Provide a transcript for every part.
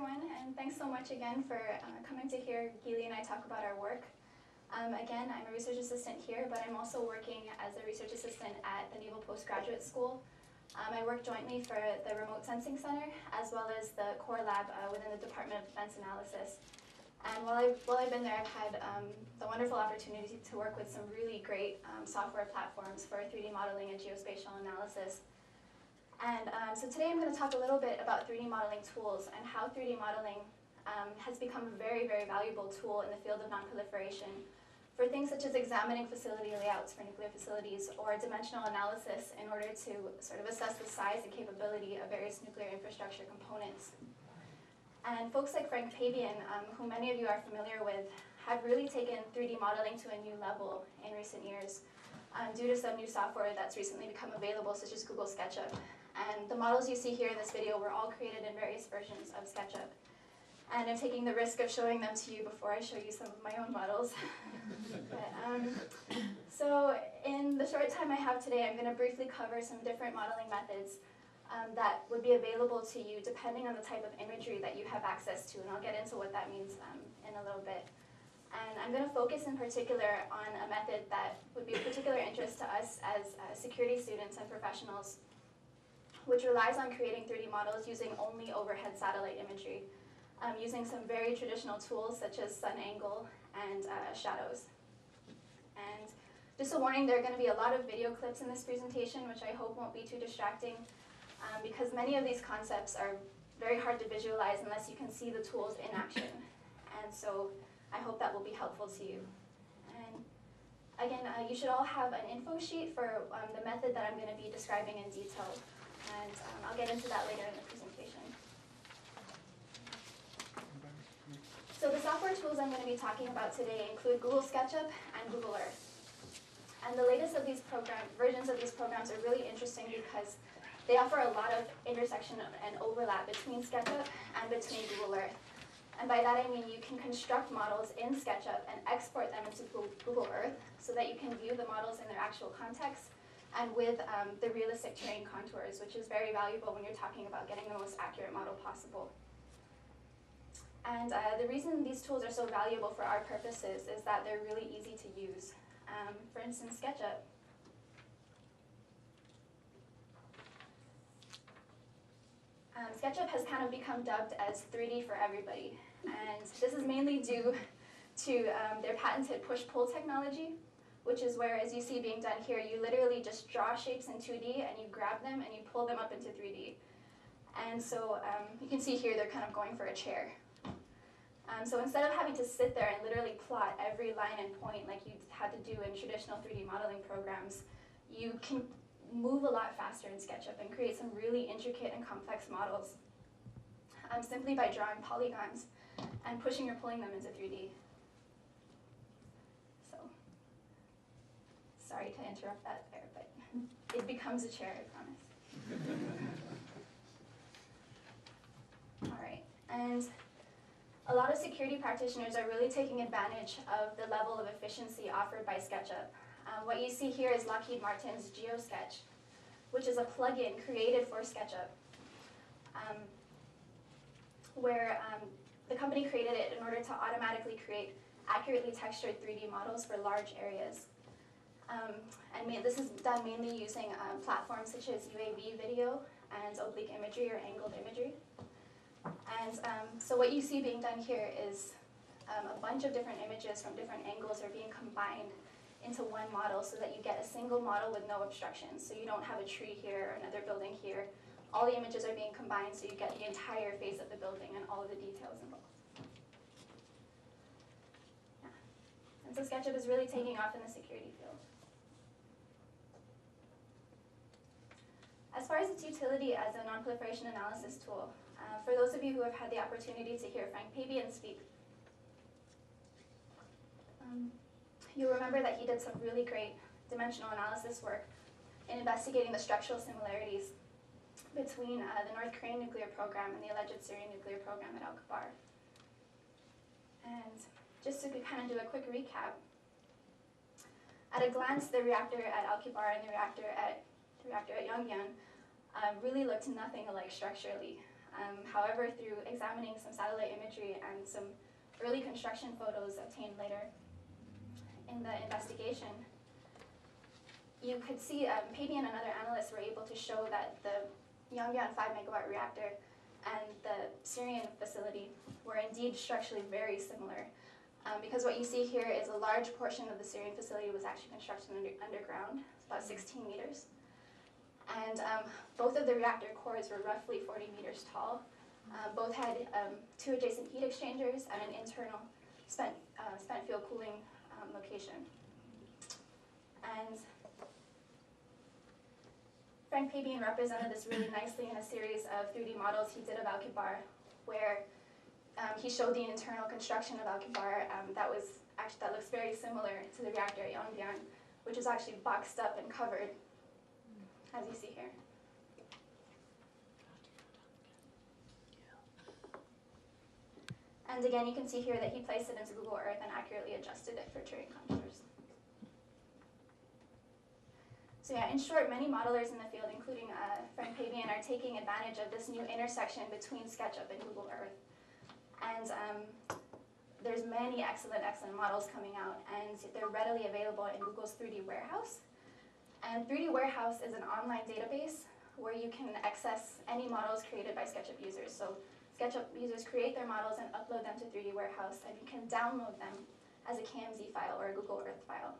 everyone, and thanks so much again for coming to hear Gili and I talk about our work. Again, I'm a research assistant here, but I'm also working as a research assistant at the Naval Postgraduate School. I work jointly for the Remote Sensing Center, as well as the core lab within the Department of Defense Analysis. And while I've been there, I've had the wonderful opportunity to work with some really great software platforms for 3D modeling and geospatial analysis. And so today I'm going to talk a little bit about 3D modeling tools and how 3D modeling has become a very, very valuable tool in the field of nonproliferation for things such as examining facility layouts for nuclear facilities or dimensional analysis in order to sort of assess the size and capability of various nuclear infrastructure components. And folks like Frank Pabian, who many of you are familiar with, have really taken 3D modeling to a new level in recent years due to some new software that's recently become available, such as Google Sketchup. And the models you see here in this video were all created in various versions of Sketchup. And I'm taking the risk of showing them to you before I show you some of my own models. So in the short time I have today, I'm going to briefly cover some different modeling methods that would be available to you depending on the type of imagery that you have access to, and I'll get into what that means in a little bit. And I'm going to focus in particular on a method that would be of particular interest to us as security students and professionals, which relies on creating 3D models using only overhead satellite imagery, using some very traditional tools such as sun angle and shadows. And just a warning, there are going to be a lot of video clips in this presentation, which I hope won't be too distracting, because many of these concepts are very hard to visualize unless you can see the tools in action. And so I hope that will be helpful to you. And again, you should all have an info sheet for the method that I'm going to be describing in detail. And I'll get into that later in the presentation. So the software tools I'm going to be talking about today include Google Sketchup and Google Earth. And the latest of these versions of these programs are really interesting because they offer a lot of intersection and overlap between SketchUp and between Google Earth. And by that I mean you can construct models in SketchUp and export them into Google Earth so that you can view the models in their actual context and with the realistic terrain contours, which is very valuable when you're talking about getting the most accurate model possible. And the reason these tools are so valuable for our purposes is that they're really easy to use. For instance, SketchUp. SketchUp has kind of become dubbed as 3D for everybody. And this is mainly due to their patented push-pull technology, which is where, as you see being done here, you literally just draw shapes in 2D and you grab them and you pull them up into 3D. And so you can see here they're kind of going for a chair. So instead of having to sit there and literally plot every line and point like you had to do in traditional 3D modeling programs, you can move a lot faster in SketchUp and create some really intricate and complex models simply by drawing polygons and pushing or pulling them into 3D. So, sorry to interrupt that there, but it becomes a chair, I promise. All right, and a lot of security practitioners are really taking advantage of the level of efficiency offered by SketchUp. What you see here is Lockheed Martin's Geosketch, which is a plugin created for SketchUp, where the company created it in order to automatically create accurately textured 3D models for large areas. And this is done mainly using platforms such as UAV video and oblique imagery or angled imagery. And so what you see being done here is a bunch of different images from different angles are being combined into one model so that you get a single model with no obstructions. So you don't have a tree here or another building here. All the images are being combined so you get the entire face of the building and all of the details involved. Yeah. And so SketchUp is really taking off in the security field. As far as its utility as a nonproliferation analysis tool, for those of you who have had the opportunity to hear Frank Pabian speak, you'll remember that he did some really great dimensional analysis work in investigating the structural similarities between the North Korean nuclear program and the alleged Syrian nuclear program at Al-Kabar. And just to kind of do a quick recap, at a glance, the reactor at Al-Kabar and the reactor at Yongbyon really looked nothing alike structurally. However, through examining some satellite imagery and some early construction photos obtained later in the investigation, you could see Pabian and other analysts were able to show that the Yongbyon 5-megawatt reactor and the Syrian facility were indeed structurally very similar. Because what you see here is a large portion of the Syrian facility was actually constructed underground, about 16 meters. And both of the reactor cores were roughly 40 meters tall. Both had 2 adjacent heat exchangers and an internal spent fuel cooling location. And Frank Pabian represented this really nicely in a series of 3D models he did of Al-Kibar, where he showed the internal construction of Al-Kibar that looks very similar to the reactor at Yongbyon, which is actually boxed up and covered, as you see here. And again, you can see here that he placed it into Google Earth and accurately adjusted it for terrain contours. So yeah, in short, many modelers in the field, including Frank Pabian, are taking advantage of this new intersection between SketchUp and Google Earth. And there's many excellent models coming out, and they're readily available in Google's 3D Warehouse. And 3D Warehouse is an online database where you can access any models created by SketchUp users. So SketchUp users create their models and upload them to 3D Warehouse, and you can download them as a KMZ file or a Google Earth file.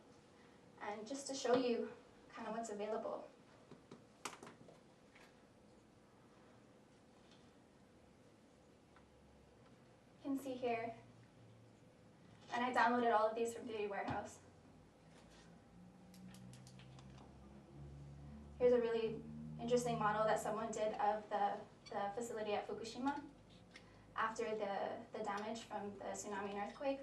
And just to show you kind of what's available. You can see here, and I downloaded all of these from 3D Warehouse. Here's a really interesting model that someone did of the facility at Fukushima after the damage from the tsunami and earthquake.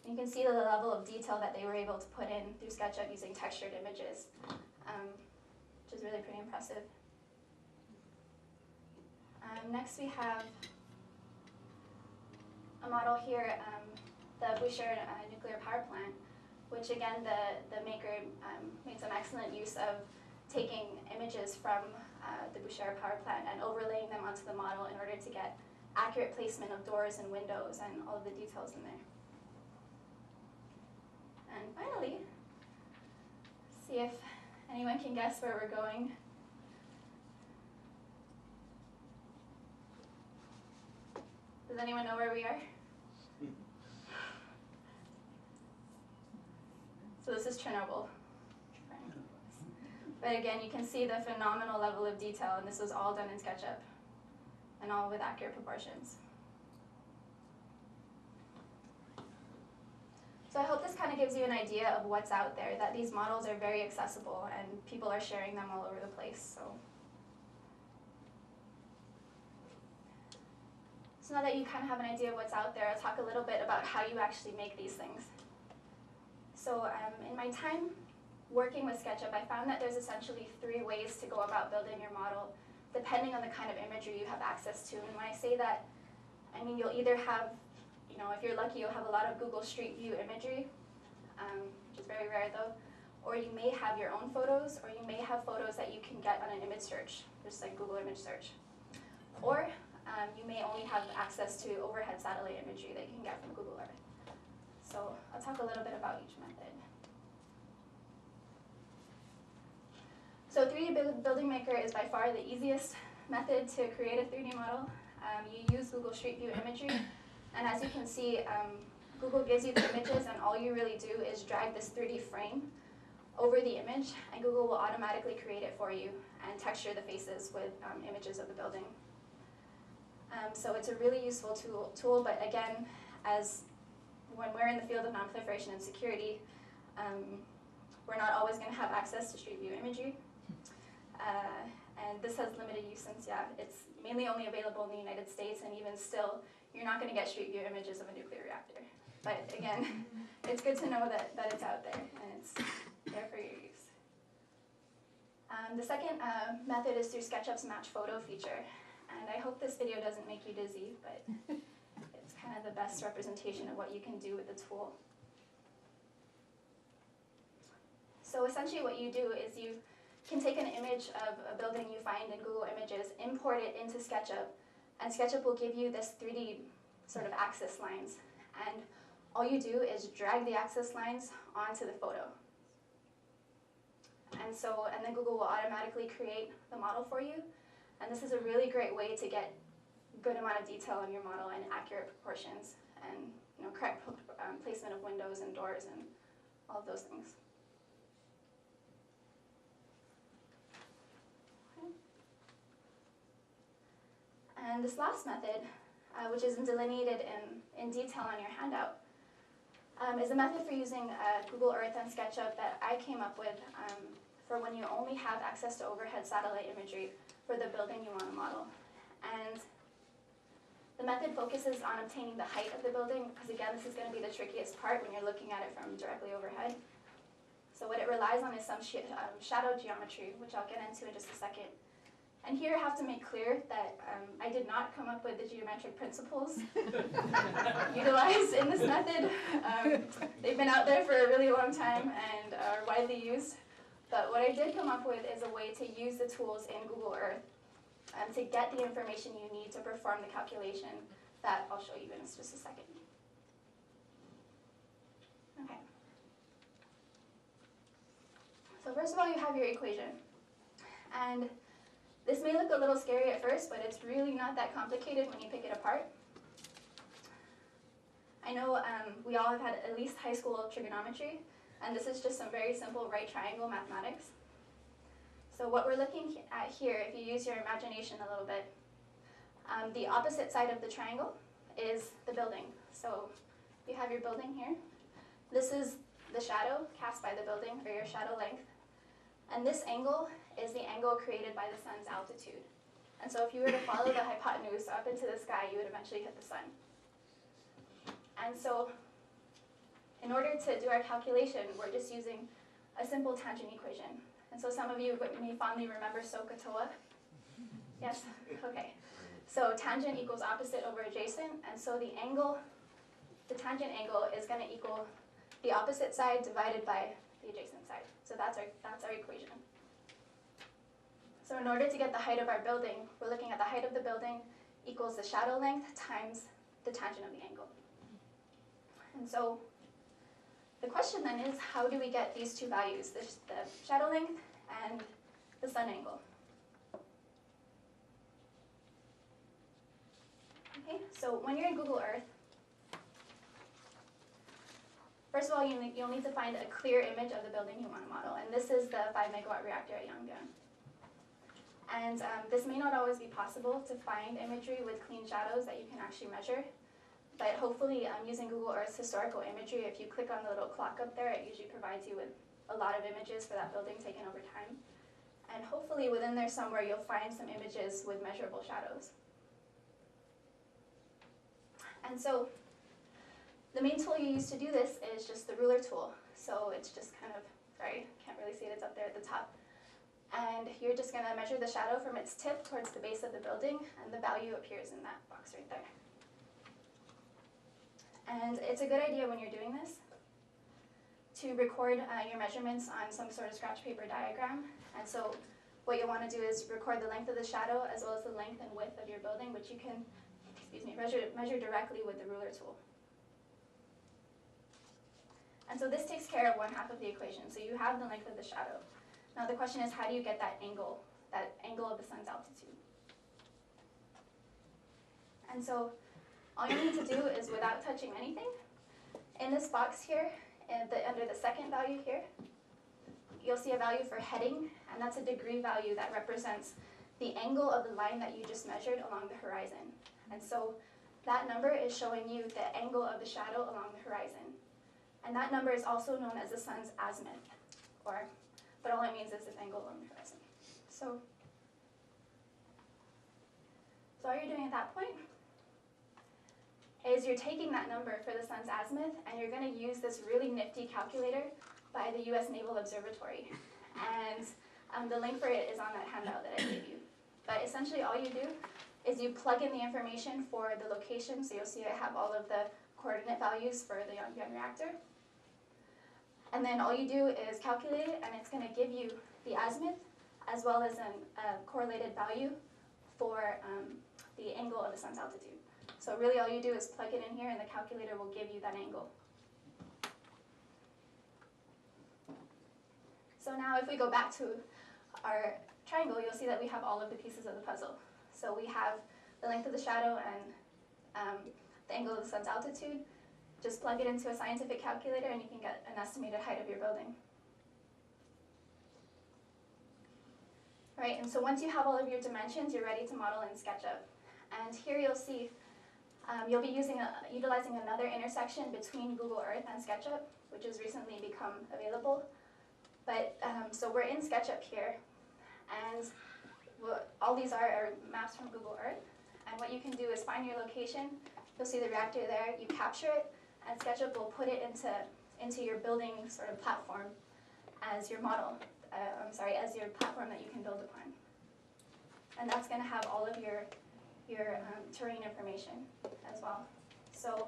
And you can see the level of detail that they were able to put in through SketchUp using textured images, which is really pretty impressive. Next we have a model here, the Boucher nuclear power plant, which again the maker made some excellent use of taking images from the Boucher power plant and overlaying them onto the model in order to get accurate placement of doors and windows and all of the details in there. And finally, see if anyone can guess where we're going. Does anyone know where we are? So this is Chernobyl. But again, you can see the phenomenal level of detail, and this was all done in SketchUp, and all with accurate proportions. So I hope this kind of gives you an idea of what's out there, that these models are very accessible, and people are sharing them all over the place. So now that you kind of have an idea of what's out there, I'll talk a little bit about how you actually make these things. So in my time working with SketchUp, I found that there's essentially 3 ways to go about building your model, depending on the kind of imagery you have access to. And when I say that, I mean you'll either have, if you're lucky, you'll have a lot of Google Street View imagery, which is very rare though, or you may have your own photos, or you may have photos that you can get on an image search, just like Google image search. Or you may only have access to overhead satellite imagery that you can get from Google Earth. So I'll talk a little bit about each method. So 3D Building Maker is by far the easiest method to create a 3D model. You use Google Street View imagery, and as you can see, Google gives you the images, and all you really do is drag this 3D frame over the image, and Google will automatically create it for you and texture the faces with images of the building. So it's a really useful tool, but again, when we're in the field of nonproliferation and security, we're not always going to have access to Street View imagery. And this has limited use since, it's mainly only available in the United States, and even still, you're not going to get Street View images of a nuclear reactor. But again, it's good to know that it's out there, and it's there for your use. The second method is through SketchUp's Match Photo feature. And I hope this video doesn't make you dizzy, but it's kind of the best representation of what you can do with the tool. So essentially what you do is you can take an image of a building you find in Google Images, import it into SketchUp, And SketchUp will give you this 3D sort of axis lines. And all you do is drag the axis lines onto the photo. And then Google will automatically create the model for you. And this is a really great way to get good amount of detail in your model and accurate proportions and correct placement of windows and doors and all of those things. Okay. And this last method, which isn't delineated in detail on your handout, is a method for using Google Earth and SketchUp that I came up with for when you only have access to overhead satellite imagery for the building you want to model. And the method focuses on obtaining the height of the building, because again, this is going to be the trickiest part when you're looking at it from directly overhead. So what it relies on is some shadow geometry, which I'll get into in just a second. And here I have to make clear that I did not come up with the geometric principles utilized in this method. They've been out there for a really long time and are widely used. But what I did come up with is a way to use the tools in Google Earth to get the information you need to perform the calculation that I'll show you in just a second. Okay. So first of all, you have your equation. And this may look a little scary at first, but it's really not that complicated when you pick it apart. I know we all have had at least high school trigonometry, and this is just some very simple right triangle mathematics. So what we're looking at here, if you use your imagination a little bit, the opposite side of the triangle is the building. So you have your building here. This is the shadow cast by the building, or your shadow length. And this angle is the angle created by the sun's altitude. And so if you were to follow the hypotenuse up into the sky, you would eventually hit the sun. And so in order to do our calculation, we're just using a simple tangent equation. And so some of you may fondly remember SOHCAHTOA. Yes? Okay. So tangent equals opposite over adjacent, and so the tangent angle is going to equal the opposite side divided by the adjacent side. So that's our equation. So in order to get the height of our building, we're looking at the height of the building equals the shadow length times the tangent of the angle. And so the question then is, how do we get these two values, the shadow length and the sun angle? Okay, so when you're in Google Earth, first of all, you'll need to find a clear image of the building you want to model, and this is the 5 megawatt reactor at Yangbian. And this may not always be possible to find imagery with clean shadows that you can actually measure, but hopefully using Google Earth's historical imagery, if you click on the little clock up there, it usually provides you with a lot of images for that building taken over time. And hopefully within there somewhere you'll find some images with measurable shadows. And so the main tool you use to do this is just the ruler tool. So it's just kind of, sorry, can't really see it, it's up there at the top. And you're just going to measure the shadow from its tip towards the base of the building, and the value appears in that box right there. And it's a good idea when you're doing this to record your measurements on some sort of scratch paper diagram. And so what you'll want to do is record the length of the shadow as well as the length and width of your building, which you can, measure directly with the ruler tool. And so this takes care of one half of the equation. So you have the length of the shadow. Now the question is, how do you get that angle of the sun's altitude? And so all you need to do is, without touching anything, in this box here, under the second value here, you'll see a value for heading, and that's a degree value that represents the angle of the line that you just measured along the horizon. And so that number is showing you the angle of the shadow along the horizon. And that number is also known as the sun's azimuth, but all it means is this angle along the horizon. So all you're doing at that point is you're taking that number for the sun's azimuth, and you're going to use this really nifty calculator by the US Naval Observatory. And the link for it is on that handout that I gave you. But essentially all you do is you plug in the information for the location. So you'll see I have all of the coordinate values for the Yangbian reactor. And then all you do is calculate it, and it's going to give you the azimuth as well as a correlated value for the angle of the sun's altitude. So really all you do is plug it in here and the calculator will give you that angle. So now if we go back to our triangle, you'll see that we have all of the pieces of the puzzle. So we have the length of the shadow and the angle of the sun's altitude. Just plug it into a scientific calculator and you can get an estimated height of your building. All right, and so once you have all of your dimensions, you're ready to model in SketchUp. And here you'll see you'll be utilizing another intersection between Google Earth and SketchUp, which has recently become available. But so we're in SketchUp here, and all these are maps from Google Earth. And what you can do is find your location. You'll see the reactor there. You capture it, and SketchUp will put it into your building sort of platform as your model. As your platform that you can build upon. And that's going to have all of your terrain information as well. So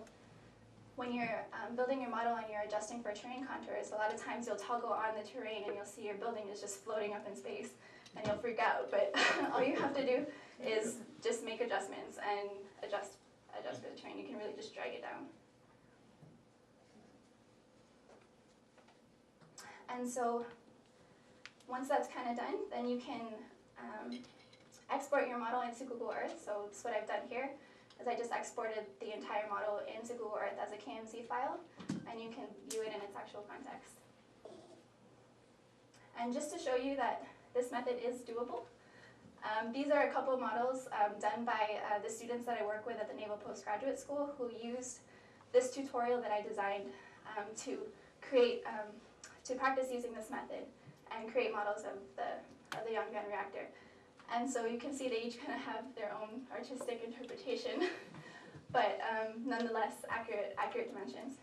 when you're building your model and you're adjusting for terrain contours, a lot of times you'll toggle on the terrain and you'll see your building is just floating up in space and you'll freak out. But all you have to do is just make adjustments and adjust for the terrain. You can really just drag it down. And so once that's kind of done, then you can export your model into Google Earth. So that's what I've done here, is I just exported the entire model into Google Earth as a KMZ file, and you can view it in its actual context. And just to show you that this method is doable, these are a couple of models done by the students that I work with at the Naval Postgraduate School who used this tutorial that I designed to practice using this method and create models of the young gun reactor. And so you can see they each kind of have their own artistic interpretation, but nonetheless accurate dimensions.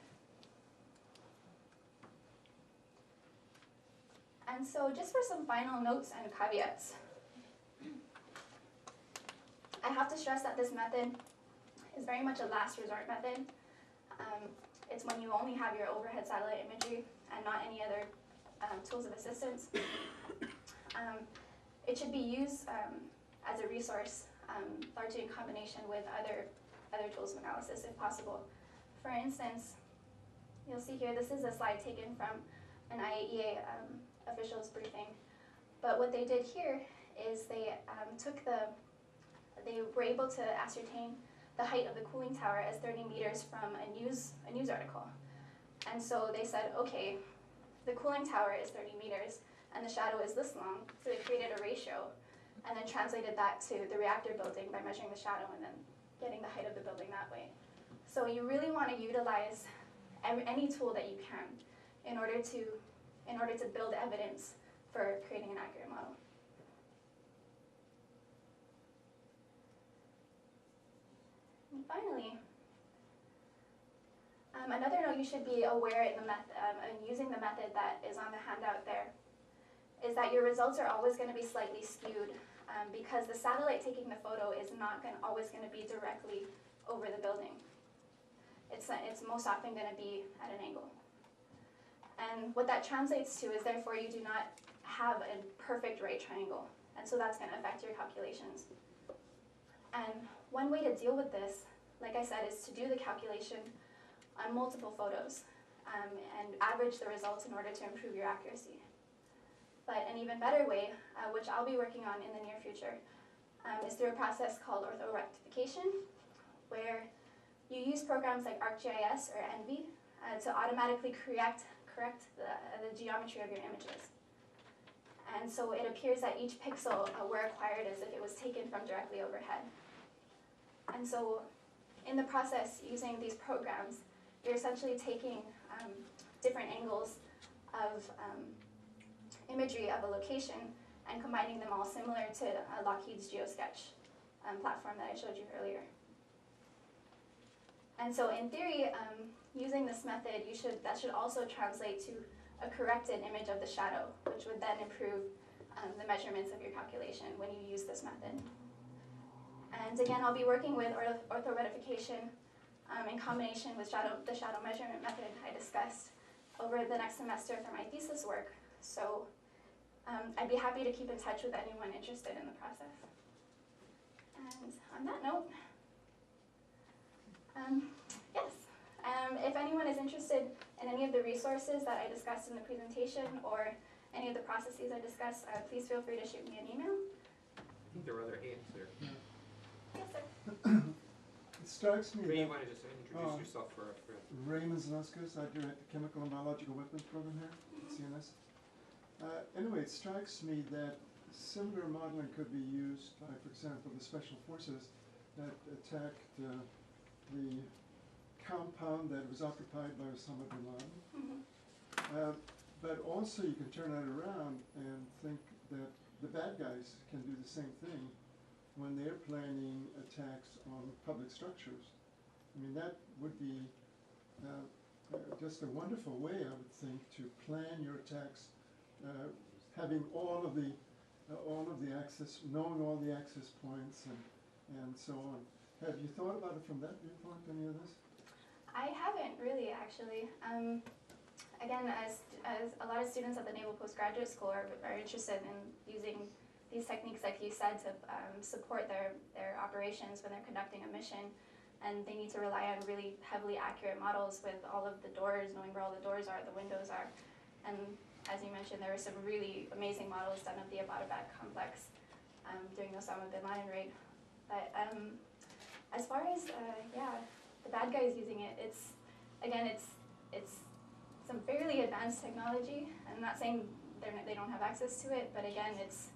And so just for some final notes and caveats, I have to stress that this method is very much a last resort method. It's when you only have your overhead satellite imagery and not any other tools of assistance. It should be used as a resource, largely in combination with other tools of analysis if possible. For instance, you'll see here, this is a slide taken from an IAEA officials briefing. But what they did here is they were able to ascertain the height of the cooling tower as 30 meters from a news article. And so they said, okay, the cooling tower is 30 meters and the shadow is this long, so they created a ratio and then translated that to the reactor building by measuring the shadow and then getting the height of the building that way. So you really want to utilize any tool that you can in order to build evidence for creating an accurate model. And finally, another note you should be aware in using the method that is on the handout there is that your results are always going to be slightly skewed because the satellite taking the photo is not always going to be directly over the building. It's most often going to be at an angle. And what that translates to is therefore you do not have a perfect right triangle. And so that's going to affect your calculations. And one way to deal with this, like I said, is to do the calculation on multiple photos and average the results in order to improve your accuracy. But an even better way, which I'll be working on in the near future, is through a process called orthorectification, where you use programs like ArcGIS or ENVI to automatically correct the geometry of your images. And so it appears that each pixel were acquired as if it was taken from directly overhead. And so in the process, using these programs, you're essentially taking different angles of imagery of a location and combining them all similar to Lockheed's Geosketch platform that I showed you earlier. And so in theory, using this method, that should also translate to a corrected image of the shadow, which would then improve the measurements of your calculation when you use this method. And again, I'll be working with orthoretification in combination with the shadow measurement method I discussed over the next semester for my thesis work. So I'd be happy to keep in touch with anyone interested in the process. And on that note, yes, if anyone is interested in any of the resources that I discussed in the presentation or any of the processes I discussed, please feel free to shoot me an email. I think there were other hands there. Yes, sir. It strikes me Ray, you that want to just introduce yourself for Raymond Zanauskas, I direct the Chemical and Biological Weapons Program here at CNS. Anyway, it strikes me that similar modeling could be used by, for example, the special forces that attacked the compound that was occupied by Osama bin Laden. But also you can turn that around and think that the bad guys can do the same thing when they're planning attacks on public structures. I mean, that would be just a wonderful way, I would think, to plan your attacks, having all of the access, knowing all the access points and so on. Have you thought about it from that viewpoint, any of this? I haven't really, actually. Again, as a lot of students at the Naval Postgraduate School are interested in using these techniques, like you said, to support their operations when they're conducting a mission, and they need to rely on really heavily accurate models with all of the doors, knowing where all the doors are, the windows are. And as you mentioned, there were some really amazing models done of the Abbottabad complex during the Osama bin Laden raid. But as far as, the bad guys using it, it's some fairly advanced technology. I'm not saying they don't have access to it, but again, it's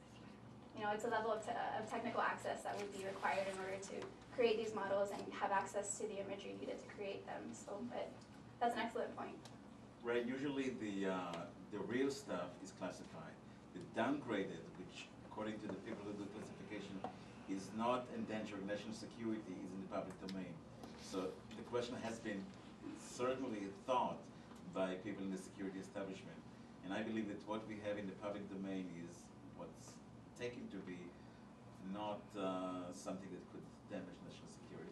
a level of technical access that would be required in order to create these models and have access to the imagery needed to create them. So, but that's an excellent point. Right. Usually the real stuff is classified. The downgraded, which according to the people who do classification, is not endangering national security, is in the public domain. So the question has been certainly thought by people in the security establishment. And I believe that what we have in the public domain is what's taken to be not something that could damage national security.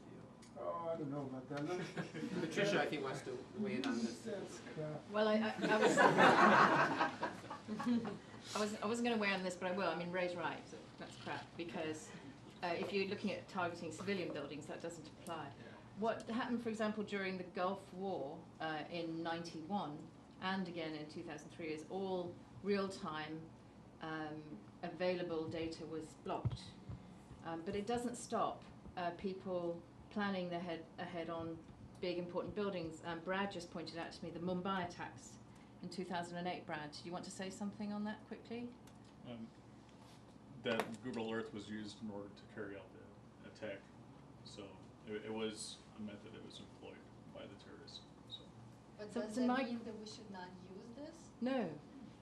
Oh, I don't know about that. Patricia, I think, wants to weigh in on this. Well, I wasn't going to weigh on this, but I will. I mean, Ray's right. That's crap, because if you're looking at targeting civilian buildings, that doesn't apply. What happened, for example, during the Gulf War in '91 and again in 2003 is all real-time available data was blocked. But it doesn't stop people planning ahead on big important buildings. Brad just pointed out to me the Mumbai attacks in 2008. Brad, do you want to say something on that quickly? That Google Earth was used in order to carry out the attack. So it was a method that was employed by the terrorists. So. But So does that mean that we should not use this? No,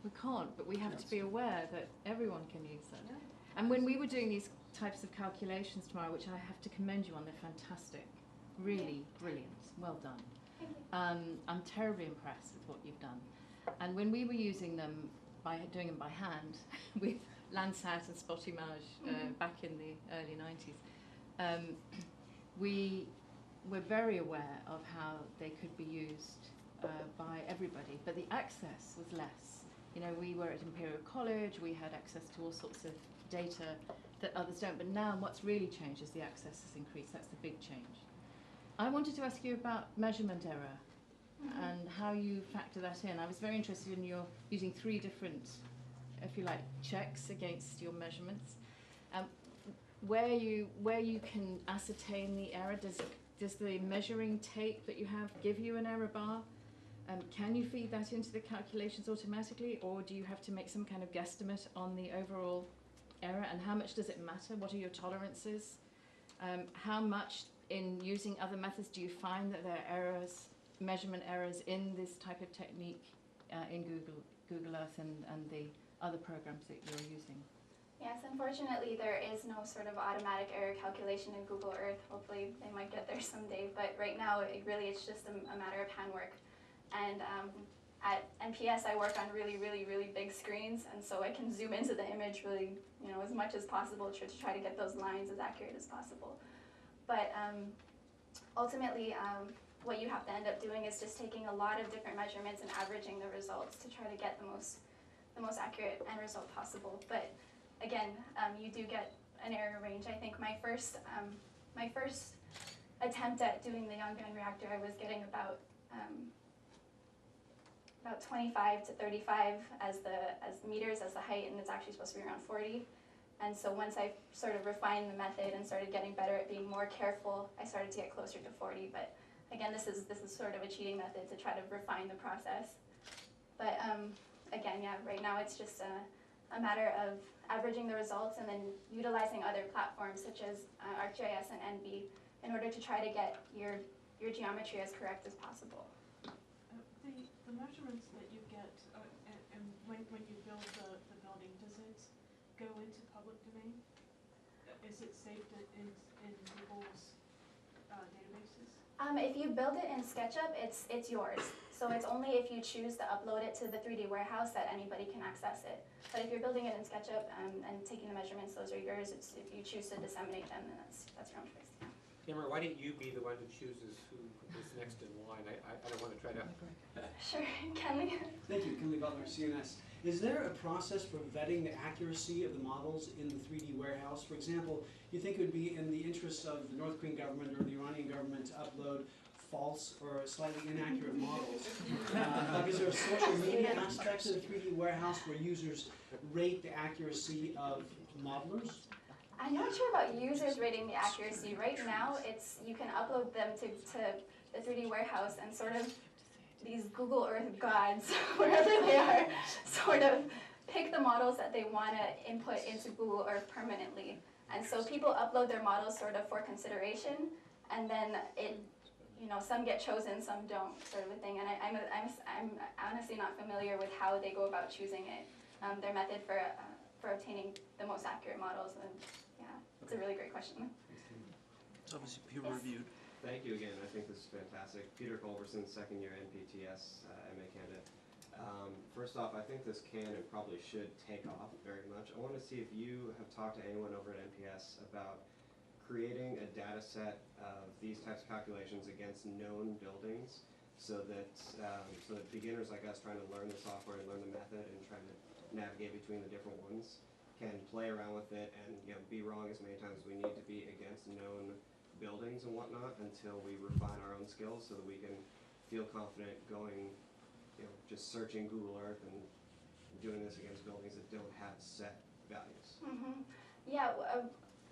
we can't, but we have to be aware that everyone can use it. Yeah. And when we were doing these types of calculations tomorrow, which I have to commend you on, they're fantastic, really brilliant, well done. Thank you. I'm terribly impressed with what you've done. And when we were using them, doing them by hand, with Landsat and Spotimage back in the early 90s, we were very aware of how they could be used by everybody, but the access was less. You know, we were at Imperial College, we had access to all sorts of data that others don't, but now what's really changed is the access has increased. That's the big change. I wanted to ask you about measurement error and how you factor that in. I was very interested in your using 3 different, if you like, checks against your measurements. Where you can ascertain the error, does the measuring tape that you have give you an error bar? Can you feed that into the calculations automatically, or do you have to make some kind of guesstimate on the overall error, and how much does it matter? What are your tolerances? How much in using other methods do you find that there are errors, measurement errors in this type of technique in Google Earth and the other programs that you're using? Yes, unfortunately, there is no sort of automatic error calculation in Google Earth. Hopefully, they might get there someday. But right now, it's just a matter of handwork. And at NPS, I work on really big screens, and so I can zoom into the image really, as much as possible to try to get those lines as accurate as possible. But ultimately, what you have to end up doing is just taking a lot of different measurements and averaging the results to try to get the most accurate end result possible. But again, you do get an error range. I think my first attempt at doing the Young-Gun reactor, I was getting about 25 to 35 as meters as the height, and it's actually supposed to be around 40. And so once I sort of refined the method and started getting better at being more careful, I started to get closer to 40. But again, this is sort of a cheating method to try to refine the process. But again, yeah, right now it's just a matter of averaging the results and then utilizing other platforms such as ArcGIS and NB in order to try to get your geometry as correct as possible. The measurements that you get, and when you build the building, does it go into public domain? Is it saved in Google's databases? If you build it in Sketchup, it's yours. So it's only if you choose to upload it to the 3D warehouse that anybody can access it. But if you're building it in SketchUp and taking the measurements, those are yours. If you choose to disseminate them, then that's your own choice. Tamara, why don't you be the one who chooses who is next in line? I don't want to try to. Sure, Kenley. Thank you, Kenley Butler, CNS. Is there a process for vetting the accuracy of the models in the 3D warehouse? For example, you think it would be in the interest of the North Korean government or the Iranian government to upload false or slightly inaccurate models? Like, is there a social media aspect to the 3D warehouse where users rate the accuracy of modelers? I'm not sure about users rating the accuracy. Right now, you can upload them to the 3D warehouse and sort of these Google Earth gods, wherever they are, sort of pick the models that they want to input into Google Earth permanently. And so people upload their models sort of for consideration, and then some get chosen, some don't, sort of a thing. And I'm honestly not familiar with how they go about choosing it, their method for obtaining the most accurate models. And yeah, it's a really great question. It's obviously peer reviewed. Thank you again. I think this is fantastic. Peter Culberson, second year NPTS MA candidate. First off, I think this can and probably should take off very much. I want to see if you have talked to anyone over at NPS about creating a data set of these types of calculations against known buildings so that beginners like us trying to learn the software and learn the method and trying to navigate between the different ones can play around with it and be wrong as many times as we need to be against known buildings and whatnot until we refine our own skills so that we can feel confident going, just searching Google Earth and doing this against buildings that don't have set values. Mm-hmm. Yeah,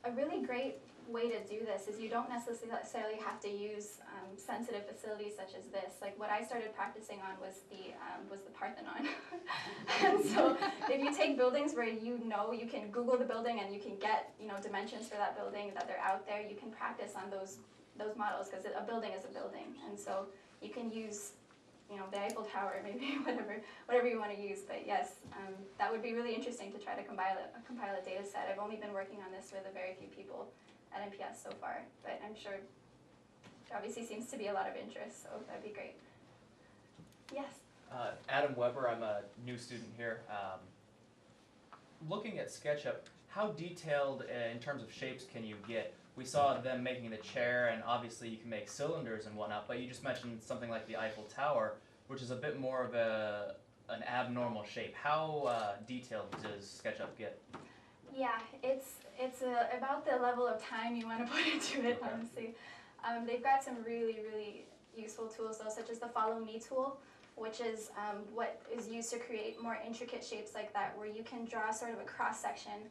a really great way to do this is you don't necessarily have to use sensitive facilities such as this. Like what I started practicing on was the Parthenon. And so if you take buildings where you can Google the building and you can get dimensions for that building that they're out there, you can practice on those models because a building is a building. And so you can use the Eiffel Tower, maybe whatever you want to use. But yes, that would be really interesting to try to compile a data set. I've only been working on this with a very few people at NPS so far, but I'm sure there obviously seems to be a lot of interest, so that'd be great. Yes? Adam Weber, I'm a new student here. Looking at SketchUp, how detailed in terms of shapes can you get? We saw them making the chair, and obviously you can make cylinders and whatnot, but you just mentioned something like the Eiffel Tower, which is a bit more of an abnormal shape. How detailed does SketchUp get? Yeah, it's about the level of time you want to put into it, honestly. They've got some really, really useful tools though, such as the Follow Me tool, which is what is used to create more intricate shapes like that, where you can draw sort of a cross-section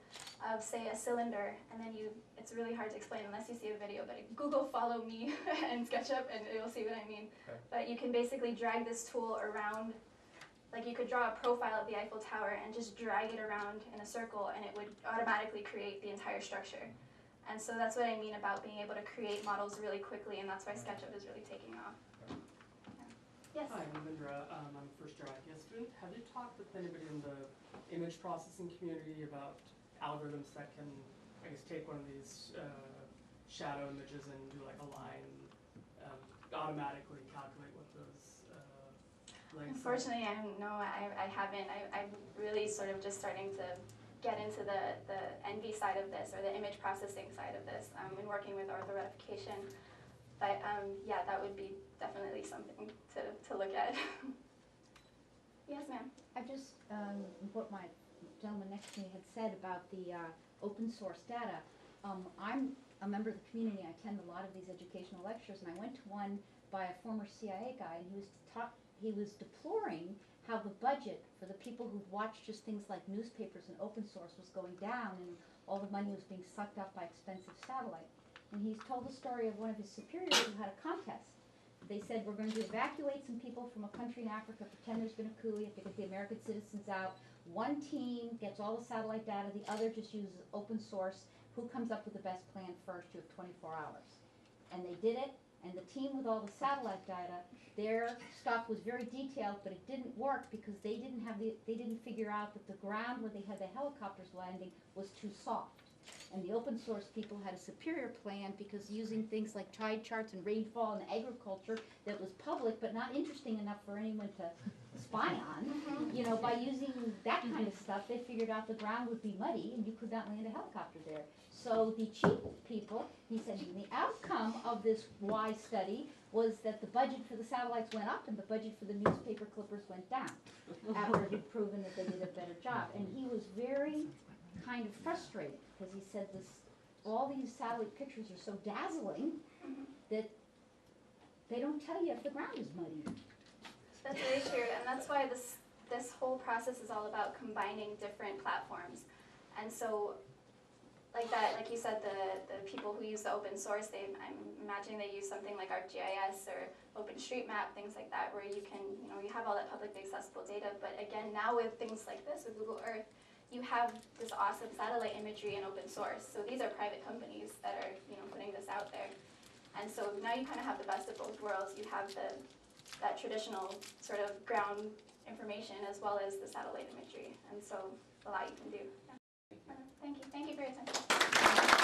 of, say, a cylinder, and then it's really hard to explain unless you see a video, but Google Follow Me and SketchUp, and you'll see what I mean. Okay. But you can basically drag this tool around, like you could draw a profile of the Eiffel Tower and just drag it around in a circle, and it would automatically create the entire structure. And so that's what I mean about being able to create models really quickly, and that's why SketchUp is really taking off. Yes? Hi, I'm Indra. I'm a first-year IPS student. Have you talked with anybody in the image processing community about algorithms that can, I guess, take one of these shadow images and do like a line, automatically calculate what those lengths are? Unfortunately, I haven't. I'm really sort of just starting to get into the NV side of this, or the image processing side of this, and working with orthoretification. But yeah, that would be definitely something to look at. Yes, ma'am. I've just put my gentleman next to me had said about the open source data. I'm a member of the community. I attend a lot of these educational lectures, and I went to one by a former CIA guy, and he was deploring how the budget for the people who watched just things like newspapers and open source was going down, and all the money was being sucked up by expensive satellite. And he's told the story of one of his superiors who had a contest. They said, we're going to evacuate some people from a country in Africa, pretend there's been a coup, you have to get the American citizens out. One team gets all the satellite data, the other just uses open source. Who comes up with the best plan first? You have 24 hours. And they did it, and the team with all the satellite data, their stuff was very detailed, but it didn't work because they didn't figure out that the ground where they had the helicopters landing was too soft. And the open source people had a superior plan because using things like tide charts and rainfall and agriculture that was public but not interesting enough for anyone to spy on, you know, by using that kind of stuff, they figured out the ground would be muddy and you could not land a helicopter there. So the cheap people, he said, the outcome of this wise study was that the budget for the satellites went up and the budget for the newspaper clippers went down after he'd proven that they did a better job. And he was very kind of frustrated because he said all these satellite pictures are so dazzling that they don't tell you if the ground is muddy. That's very true, and that's why this whole process is all about combining different platforms. And so, like you said, the people who use the open source, I'm imagining they use something like ArcGIS or OpenStreetMap, things like that, where you can, you have all that publicly accessible data. But again, now with things like this, with Google Earth, you have this awesome satellite imagery in open source. So these are private companies that are, putting this out there. And so now you kind of have the best of both worlds. You have that traditional sort of ground information as well as the satellite imagery. And so a lot you can do. Yeah. Thank you. Thank you for your attention.